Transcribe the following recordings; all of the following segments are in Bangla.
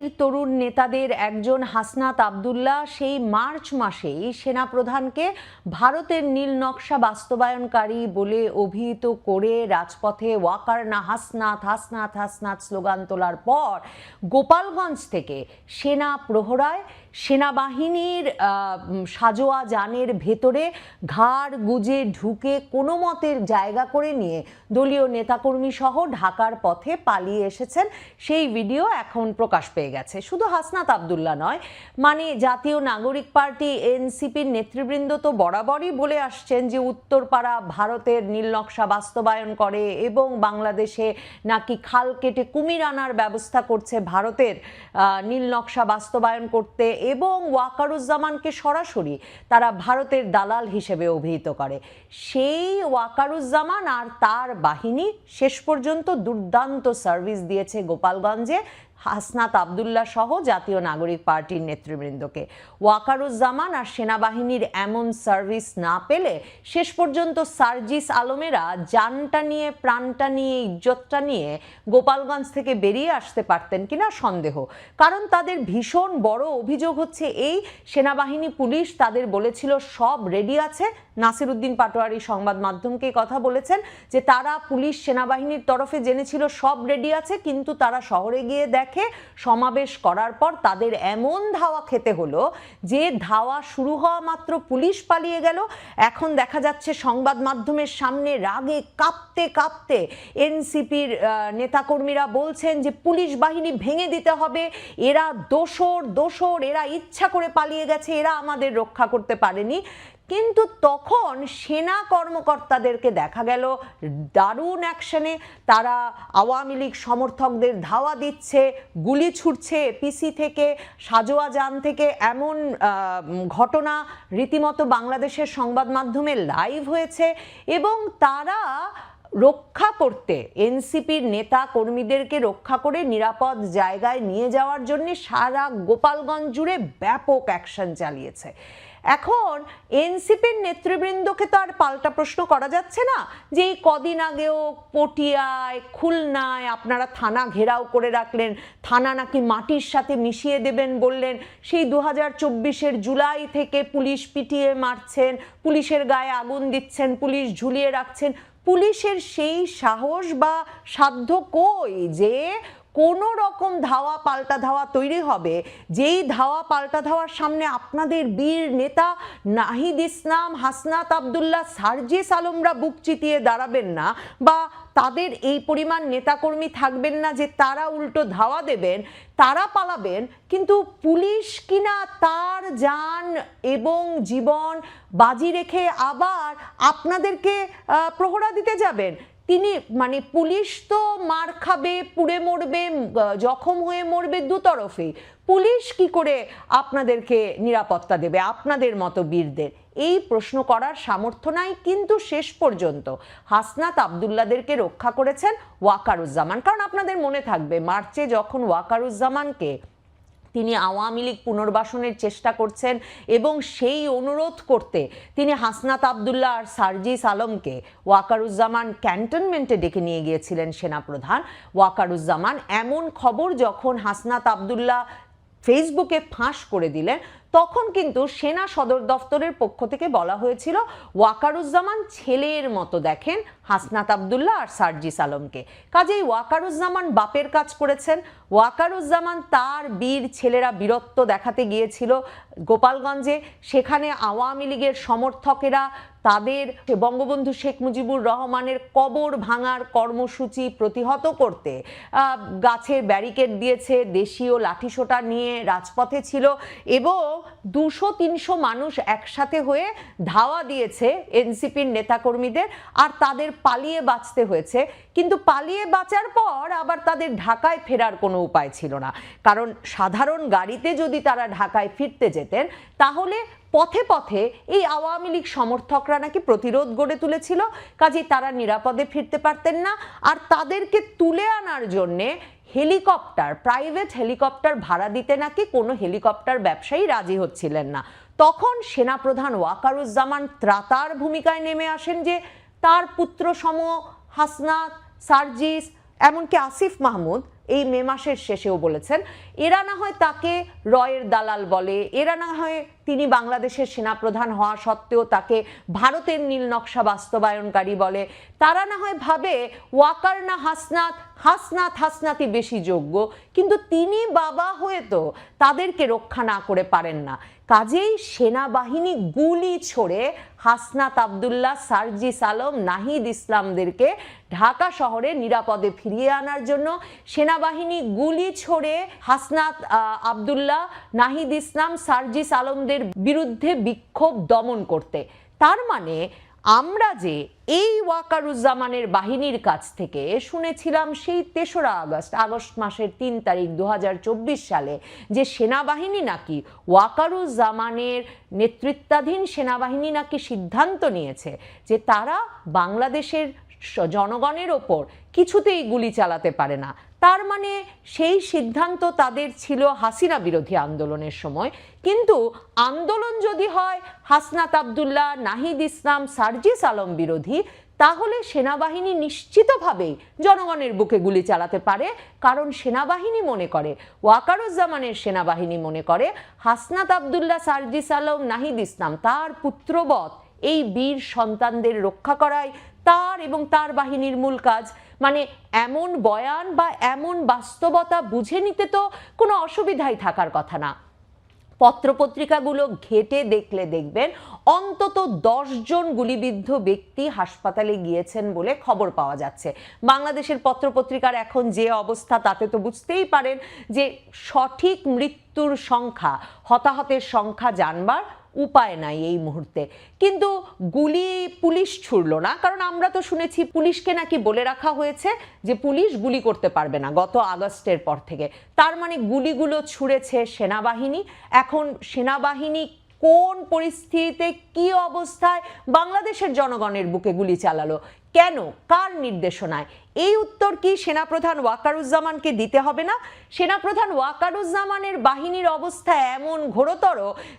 তরুণ নেতাদের একজন হাসনাত আবদুল্লাহ সেই মার্চ মাসেই সেনাপ্রধানকে ভারতের নীল নকশা বাস্তবায়নকারী বলে অভিহিত করে রাজপথে ওয়াকার না হাসনাত হাসনাত হাসনাত স্লোগান তোলার পর গোপালগঞ্জ থেকে সেনা প্রহরায় সেনাবাহিনীর সাজোয়া যানের ভেতরে ঘাড় গুজে ঢুকে কোনো মতের জায়গা করে নিয়ে দলীয় নেতাকর্মী সহ ঢাকার পথে পালিয়ে এসেছেন সেই ভিডিও এখন প্রকাশ পেয়ে গেছে। শুধু হাসনাত আবদুল্লাহ নয়, মানে জাতীয় নাগরিক পার্টি এনসিপির নেতৃবৃন্দ তো বরাবরই বলে আসছেন যে উত্তরপাড়া ভারতের নীল নকশা বাস্তবায়ন করে এবং বাংলাদেশে নাকি খাল কেটে কুমির আনার ব্যবস্থা করছে ভারতের নীল নকশা বাস্তবায়ন করতে, এবং ওয়াকারুজ্জামানকে সরাসরি তারা ভারতের দালাল হিসেবে অভিহিত করে। সেই ওয়াকারুজ্জামান আর তার বাহিনী শেষ পর্যন্ত দুর্দান্ত সার্ভিস দিয়েছে গোপালগঞ্জে হাসনাত আবদুল্লাহ সহ জাতীয় নাগরিক পার্টির নেতৃবৃন্দকে। ওয়াকারুজ্জামান আর সেনাবাহিনীর এমন সার্ভিস না পেলে শেষ পর্যন্ত সার্জিস আলমেরা জানটা নিয়ে, প্রাণটা নিয়ে, ইজ্জতটা নিয়ে গোপালগঞ্জ থেকে বেরিয়ে আসতে পারতেন কিনা সন্দেহ। কারণ তাদের ভীষণ বড় অভিযোগ হচ্ছে এই, সেনাবাহিনী পুলিশ তাদের বলেছিল সব রেডি আছে। নাসির উদ্দিন পাটোয়ারি সংবাদ মাধ্যমকে কথা বলেছেন যে তারা পুলিশ সেনাবাহিনীর তরফে জেনেছিল সব রেডি আছে, কিন্তু তারা শহরে গিয়ে দেখে সমাবেশ করার পর তাদের এমন ধাওয়া খেতে হলো যে ধাওয়া শুরু হওয়া মাত্র পুলিশ পালিয়ে গেল। এখন দেখা যাচ্ছে সংবাদ মাধ্যমের সামনে রাগে কাঁপতে কাঁপতে এনসিপির নেতাকর্মীরা বলছেন যে পুলিশ বাহিনী ভেঙে দিতে হবে, এরা দোসর, এরা ইচ্ছা করে পালিয়ে গেছে, এরা আমাদের রক্ষা করতে পারেনি। কিন্তু তখন সেনা কর্মকর্তাদেরকে দেখা গেল দারুণ অ্যাকশনে, তারা আওয়ামী লীগ সমর্থকদের ধাওয়া দিচ্ছে, গুলি ছুটছে এপিসি থেকে, সাজোয়া যান থেকে। এমন ঘটনা রীতিমতো বাংলাদেশের সংবাদ মাধ্যমে লাইভ হয়েছে এবং তারা রক্ষা করতে, এনসিপির নেতা কর্মীদেরকে রক্ষা করে নিরাপদ জায়গায় নিয়ে যাওয়ার জন্য সারা গোপালগঞ্জ জুড়ে ব্যাপক অ্যাকশন চালিয়েছে। এখন এনসিপির নেতৃবৃন্দকে তো আর পাল্টা প্রশ্ন করা যাচ্ছে না যে এই কদিন আগেও পটিয়ায়, খুলনায় আপনারা থানা ঘেরাও করে রাখলেন, থানা নাকি মাটির সাথে মিশিয়ে দেবেন বললেন, সেই 2024-এর জুলাই থেকে পুলিশ পিটিয়ে মারছেন, পুলিশের গায়ে আগুন দিচ্ছেন, পুলিশ ঝুলিয়ে রাখছেন। পুলিশের সেই সাহস বা সাধ্য কই যে কোনো রকম ধাওয়া পাল্টা ধাওয়া তৈরি হবে, যেই ধাওয়া পাল্টা ধাওয়ার সামনে আপনাদের বীর নেতা নাহিদ ইসলাম, হাসনাত আবদুল্লাহ, সার্জিস আলমরা বুক চিতিয়ে দাঁড়াবেন না বা তাদের এই পরিমাণ নেতাকর্মী থাকবেন না যে তারা উল্টো ধাওয়া দেবেন, তারা পালাবেন, কিন্তু পুলিশ কিনা তার জান এবং জীবন বাজি রেখে আবার আপনাদেরকে প্রহরা দিতে যাবেন। তিনি মানে পুলিশ তো মার খাবে, পুড়ে মরবে, জখম হয়ে মরবে দুতরফে। পুলিশ কি করে আপনাদেরকে নিরাপত্তা দেবে আপনাদের মতো বীরদের? এই প্রশ্ন করার সামর্থ্য নাই। কিন্তু শেষ পর্যন্ত হাসনাত আবদুল্লাদেরকে রক্ষা করেছেন ওয়াকারুজ্জামান। কারণ আপনাদের মনে থাকবে মার্চে যখন ওয়াকারুজ্জামানকে তিনি আওয়ামী লীগ পুনর্বাসনের চেষ্টা করছেন এবং সেই অনুরোধ করতে তিনি হাসনাত আবদুল্লাহ আর সার্জিস আলমকে ওয়াকারুজ্জামান ক্যান্টনমেন্টে ডেকে নিয়ে গিয়েছিলেন সেনাপ্রধান ওয়াকারুজ্জামান। এমন খবর যখন হাসনাত আবদুল্লাহ ফেসবুকে ফাঁস করে দিলেন, তখন কিন্তু সেনা সদর দফতরের পক্ষ থেকে বলা হয়েছিল ওয়াকারুজ্জামান ছেলের মতো দেখেন হাসনাত আবদুল্লাহ আর সার্জিস আলমকে। কাজেই ওয়াকারুজ্জামান বাপের কাজ করেছেন। ওয়াকারুজ্জামান তার বীর ছেলেরা বীরত্ব দেখাতে গিয়েছিল গোপালগঞ্জে, সেখানে আওয়ামী লীগের সমর্থকেরা তাদের বঙ্গবন্ধু শেখ মুজিবুর রহমানের কবর ভাঙার কর্মসূচি প্রতিহত করতে গাছের ব্যারিকেড দিয়েছে, দেশীয় লাঠিসোঁটা নিয়ে রাজপথে ছিল এবং 200-300 মানুষ একসাথে হয়ে ধাওয়া দিয়েছে এনসিপির নেতাকর্মীদের, আর তাদের পালিয়ে বাঁচতে হয়েছে। কিন্তু পালিয়ে বাঁচার পর আবার তাদের ঢাকায় ফেরার কোনো উপায় ছিল না, কারণ সাধারণ গাড়িতে যদি তারা ঢাকায় ফিরতে যেতেন তাহলে পথে পথে এই আওয়ামী লীগ সমর্থকরা নাকি প্রতিরোধ গড়ে তুলেছিল, কাজেই তারা নিরাপদে ফিরতে পারতেন না। আর তাদেরকে তুলে আনার জন্যে হেলিকপ্টার, প্রাইভেট হেলিকপ্টার ভাড়া দিতে নাকি কোনো হেলিকপ্টার ব্যবসায়ী রাজি হচ্ছিলেন না। তখন সেনাপ্রধান ওয়াকারুজ্জামান ত্রাতার ভূমিকায় নেমে আসেন যে তার পুত্র সম হাসনাত, সার্জিস, এমনকি আসিফ মাহমুদ এই মে মাসের শেষেও বলেছেন, এরা না হয় তাকে রয়ের দালাল বলে, এরা না হয় তিনি বাংলাদেশের সেনাপ্রধান হওয়া সত্ত্বেও তাকে ভারতের নীল নকশা বাস্তবায়নকারী বলে, তারা না হয় ভাবে ওয়াকার না হাসনাত, হাসনাত হাসনাতই বেশি যোগ্য, কিন্তু তিনি বাবা হয়ে তো তাদেরকে রক্ষা না করে পারেন না। কাজেই সেনাবাহিনী গুলি ছড়ে হাসনাত আবদুল্লাহ, সার্জিস আলম, নাহিদ ইসলামদেরকে ঢাকা শহরে নিরাপদে ফিরিয়ে আনার জন্য সেনাবাহিনী গুলি ছড়ে হাসনাত আবদুল্লাহ, নাহিদ ইসলাম, সার্জিস আলমদের বিরুদ্ধে বিক্ষোভ দমন করতে। তার মানে আমরা যে এই ওয়াকারুজ্জামানের বাহিনীর কাছ থেকে শুনেছিলাম সেই ৩রা আগস্ট মাসের ৩ তারিখ ২০২৪ সালে যে সেনাবাহিনী নাকি ওয়াকারুজ্জামানের নেতৃত্বাধীন সেনাবাহিনী নাকি সিদ্ধান্ত নিয়েছে যে তারা বাংলাদেশের জনগণের ওপর কিছুতেই গুলি চালাতে পারে না, তার মানে সেই সিদ্ধান্ত তাদের ছিল হাসিনা বিরোধী আন্দোলনের সময়। কিন্তু আন্দোলন যদি হয় হাসনাত আবদুল্লাহ, নাহিদ ইসলাম, সার্জিস আলম বিরোধী, তাহলে সেনাবাহিনী নিশ্চিতভাবেই জনগণের বুকে গুলি চালাতে পারে, কারণ সেনাবাহিনী মনে করে, ওয়াকারুজ্জামানের সেনাবাহিনী মনে করে হাসনাত আবদুল্লাহ, সার্জিস আলম, নাহিদ ইসলাম তার পুত্রবৎ এই বীর সন্তানদের রক্ষা করাই তার এবং তার বাহিনীর মূল কাজ। মানে এমন বয়ান বা এমন বাস্তবতা বুঝে নিতে তো কোনো অসুবিধাই থাকার কথা না। পত্রপত্রিকাগুলো ঘেটে দেখলে দেখবেন অন্তত 10 জন গুলিবিদ্ধ ব্যক্তি হাসপাতালে গিয়েছেন বলে খবর পাওয়া যাচ্ছে। বাংলাদেশের পত্রপত্রিকার এখন যে অবস্থা তাতে তো বুঝতেই পারেন যে সঠিক মৃত্যুর সংখ্যা, হতাহতের সংখ্যা জানবার উপায় নাই এই মুহূর্তে। কিন্তু গুলি পুলিশ ছুড়ল না, কারণ আমরা তো শুনেছি পুলিশকে নাকি বলে রাখা হয়েছে যে পুলিশ গুলি করতে পারবে না গত আগস্টের পর থেকে। তার মানে গুলিগুলো ছুড়েছে সেনাবাহিনী। এখন সেনাবাহিনী কোন পরিস্থিতিতে কি অবস্থায় বাংলাদেশের জনগণের বুকে গুলি চালালো, কেন, কার নির্দেশনায়, এই উত্তর কি সেনাপ্রধান ওয়াকারুজ্জামানকে দিতে হবে না? সেনাপ্রধান ওয়াকারুজ্জামানের বাহিনীর অবস্থা এমন ঘোরতর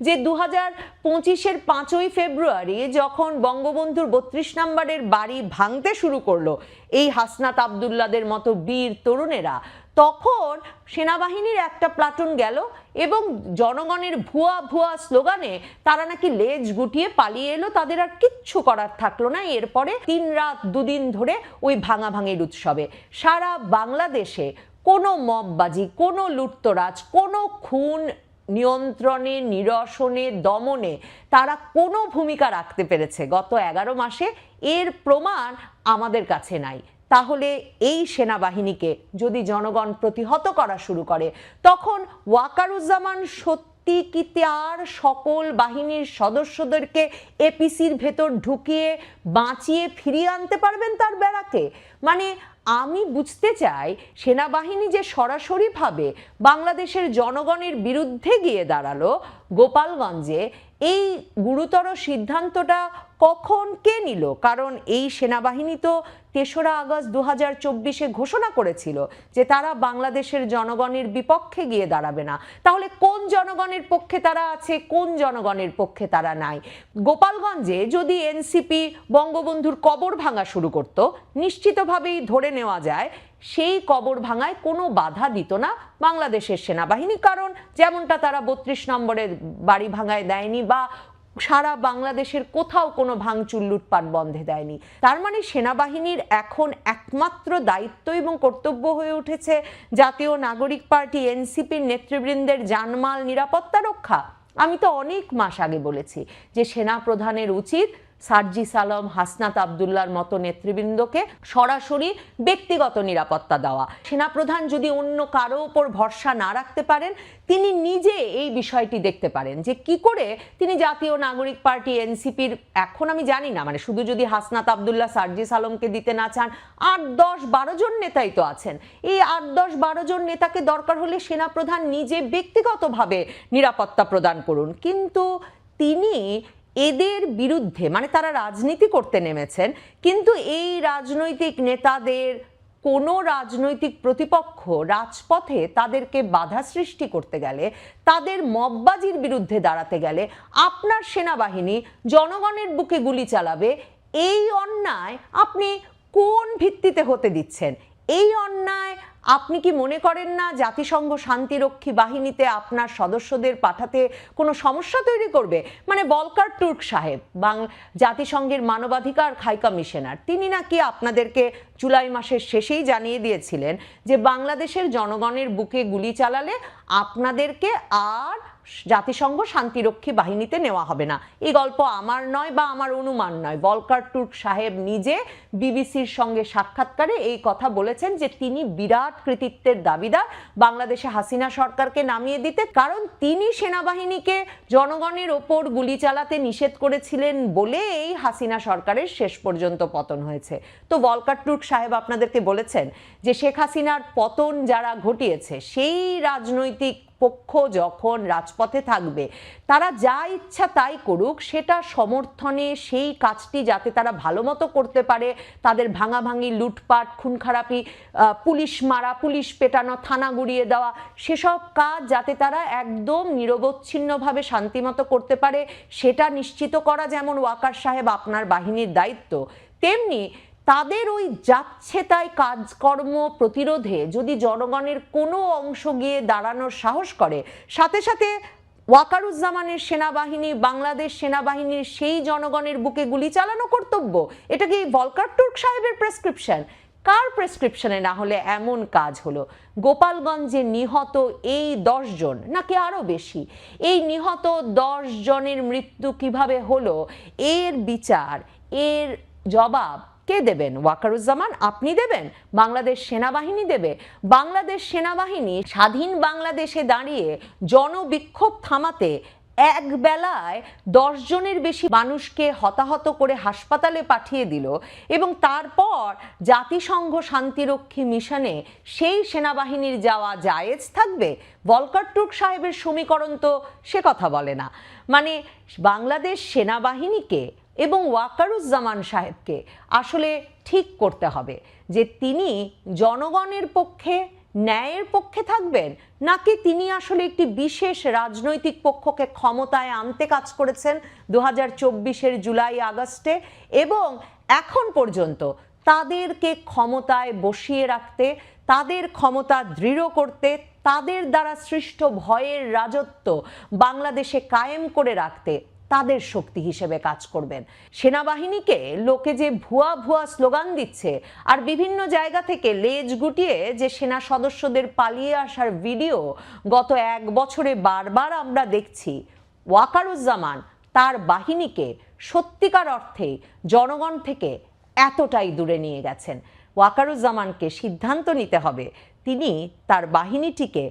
যে 2025-এর 5ই ফেব্রুয়ারি যখন বঙ্গবন্ধুর 32 নম্বরের বাড়ি ভাঙতে শুরু করলো এই হাসনাত আবদুল্লাদের মতো বীর তরুণেরা, তখন সেনাবাহিনীর একটা প্লাটুন গেল এবং জনগণের ভুয়া ভুয়া স্লোগানে তারা নাকি লেজ গুটিয়ে পালিয়ে এলো, তাদের আর কিচ্ছু করার থাকলো না। এরপরে 3 রাত 2 দিন ধরে ওই ভাঙাভাঙির উৎসবে সারা বাংলাদেশে কোনো মববাজি, কোনো লুটতরাজ, কোনো খুন নিয়ন্ত্রণে, নিরসনে, দমনে তারা কোনো ভূমিকা রাখতে পেরেছে গত 11 মাসে, এর প্রমাণ আমাদের কাছে নাই। তাহলে এই সেনাবাহিনীকে যদি জনগণ প্রতিহত করা শুরু করে, তখন ওয়াকারুজ্জামান সত্যি কি তার সকল বাহিনীর সদস্যদেরকে এপিসির ভেতর ঢুকিয়ে বাঁচিয়ে ফিরিয়ে আনতে পারবেন তার ব্যারাকে? মানে আমি বুঝতে চাই সেনাবাহিনী যে সরাসরিভাবে বাংলাদেশের জনগণের বিরুদ্ধে গিয়ে দাঁড়ালো গোপালগঞ্জে, এই গুরুতর সিদ্ধান্তটা কখন কে নিল? কারণ এই সেনাবাহিনী তো 3রা আগস্ট 2024-এ ঘোষণা করেছিল যে তারা বাংলাদেশের জনগণের বিপক্ষে গিয়ে দাঁড়াবে না। তাহলে কোন জনগণের পক্ষে তারা আছে, কোন জনগণের পক্ষে তারা নাই? গোপালগঞ্জে যদি এনসিপি বঙ্গবন্ধুর কবর ভাঙা শুরু করত, নিশ্চিতভাবেই ধরে নেওয়া যায় সেই কবর ভাঙায় কোনো বাধা দিত না বাংলাদেশের সেনাবাহিনী, কারণ যেমনটা তারা 32 নম্বরের বাড়ি ভাঙায় দেয়নি বা সারা বাংলাদেশের কোথাও কোনো ভাঙচুর লুটপাট বন্ধে দেয়নি। তার মানে সেনাবাহিনীর এখন একমাত্র দায়িত্ব এবং কর্তব্য হয়ে উঠেছে জাতীয় নাগরিক পার্টি এনসিপির নেতৃবৃন্দের জানমাল নিরাপত্তা রক্ষা। আমি তো অনেক মাস আগে বলেছি যে সেনাপ্রধানের উচিত সার্জিস আলম, হাসনাত আবদুল্লার মতো নেতৃবৃন্দকে সরাসরি ব্যক্তিগত নিরাপত্তা দেওয়া। সেনাপ্রধান যদি অন্য কারো উপর ভরসা না রাখতে পারেন, তিনি নিজে এই বিষয়টি দেখতে পারেন যে কি করে তিনি জাতীয় নাগরিক পার্টি এনসিপির, এখন আমি জানি না মানে শুধু যদি হাসনাত আবদুল্লাহ, সার্জিস আলমকে দিতে না চান, 8, 10, 12 জন নেতাই তো আছেন। এই 8, 10, 12 জন নেতাকে দরকার হলে সেনাপ্রধান নিজে ব্যক্তিগতভাবে নিরাপত্তা প্রদান করুন। কিন্তু তিনি এদের বিরুদ্ধে, মানে তারা রাজনীতি করতে নেমেছেন, কিন্তু এই রাজনৈতিক নেতাদের কোনো রাজনৈতিক প্রতিপক্ষ রাজপথে তাদেরকে বাধা সৃষ্টি করতে গেলে, তাদের মববাজির বিরুদ্ধে দাঁড়াতে গেলে আপনার সেনাবাহিনী জনগণের বুকে গুলি চালাবে, এই অন্যায় আপনি কোন ভিত্তিতে হতে দিচ্ছেন? এই অন্যায় আপনি কি মনে করেন না জাতিসংঘ শান্তিরক্ষী বাহিনীতে আপনার সদস্যদের পাঠাতে কোনো সমস্যা তৈরি করবে? মানে ভলকার তুর্ক সাহেব, জাতিসংঘের মানবাধিকার হাই কমিশনার, তিনি নাকি আপনাদেরকে জুলাই মাসের শেষেই জানিয়ে দিয়েছিলেন যে বাংলাদেশের জনগণের বুকে গুলি চালালে আপনাদেরকে আর জাতিসংঘ শান্তিরক্ষী বাহিনীতে নেওয়া হবে না। এই গল্প আমার নয় বা আমার অনুমান নয়, ভলকার তুর্ক সাহেব নিজে বিবিসির সঙ্গে সাক্ষাৎকারে এই কথা বলেছেন যে তিনি বিরাট কৃতিত্বের দাবিদার বাংলাদেশে হাসিনা সরকারকে নামিয়ে দিতে, কারণ তিনি সেনাবাহিনীকে জনগণের ওপর গুলি চালাতে নিষেধ করেছিলেন বলে এই হাসিনা সরকারের শেষ পর্যন্ত পতন হয়েছে। তো ভলকার তুর্ক সাহেব আপনাদেরকে বলেছেন যে শেখ হাসিনার পতন যারা ঘটিয়েছে সেই রাজনৈতিক পক্ষ যখন রাজপথে থাকবে তারা যা ইচ্ছা তাই করুক, সেটা সমর্থনে সেই কাজটি যাতে তারা ভালো মতো করতে পারে, তাদের ভাঙাভাঙি, লুটপাট, খুন খারাপি, পুলিশ মারা, পুলিশ পেটানো, থানা গুড়িয়ে দেওয়া, সেসব কাজ যাতে তারা একদম নিরবচ্ছিন্নভাবে শান্তিমতো করতে পারে, সেটা নিশ্চিত করা যেমন ওয়াকার সাহেব আপনার বাহিনীর দায়িত্ব, তেমনি তাদের ওই যাচ্ছে তাই কাজকর্ম প্রতিরোধে যদি জনগণের কোনো অংশ গিয়ে দাঁড়ানোর সাহস করে, সাথে সাথে ওয়াকারুজ্জামানের সেনাবাহিনী, বাংলাদেশ সেনাবাহিনীর সেই জনগণের বুকে গুলি চালানো কর্তব্য। এটা কি ভলকার তুর্ক সাহেবের প্রেসক্রিপশন? কার প্রেসক্রিপশনে না হলে এমন কাজ হলো? গোপালগঞ্জে নিহত এই 10 জন নাকি আরো বেশি, এই নিহত 10 জনের মৃত্যু কিভাবে হলো, এর বিচার, এর জবাব কে দেবেন? ওয়াকারুজ্জামান আপনি দেবেন? বাংলাদেশ সেনাবাহিনী দেবে? বাংলাদেশ সেনাবাহিনী স্বাধীন বাংলাদেশে দাঁড়িয়ে জনবিক্ষোভ থামাতে এক বেলায় 10 জনের বেশি মানুষকে হতাহত করে হাসপাতালে পাঠিয়ে দিল, এবং তারপর জাতিসংঘ শান্তিরক্ষী মিশনে সেই সেনাবাহিনীর যাওয়া জায়েজ থাকবে? ভলকার তুর্ক সাহেবের সমীকরণ তো সে কথা বলে না। মানে বাংলাদেশ সেনাবাহিনীকে এবং ওয়াকারুজ্জামান সাহেবকে আসলে ঠিক করতে হবে যে তিনি জনগণের পক্ষে, ন্যায়ের পক্ষে থাকবেন, নাকি তিনি আসলে একটি বিশেষ রাজনৈতিক পক্ষকে ক্ষমতায় আনতে কাজ করেছেন 2024-এর জুলাই আগস্টে, এবং এখন পর্যন্ত তাদেরকে ক্ষমতায় বসিয়ে রাখতে, তাদের ক্ষমতা দৃঢ় করতে, তাদের দ্বারা সৃষ্ট ভয়ের রাজত্ব বাংলাদেশে কায়েম করে রাখতে তাদের শক্তি হিসেবে কাজ করবেন। সেনাবাহিনীকে লোকে যে ভুয়া ভুয়া স্লোগান দিচ্ছে আর বিভিন্ন জায়গা থেকে লেজ গুটিয়ে যে সেনা সদস্যদের পালিয়ে আসার ভিডিও গত 1 বছরে বারবার আমরা দেখছি, ওয়াকারুজ্জামান তার বাহিনীকে সত্যিকার অর্থে জনগণ থেকে এতটাই দূরে নিয়ে গেছেন। ওয়াকারুজ্জামানকে সিদ্ধান্ত নিতে হবে তিনি তার বাহিনীটিকে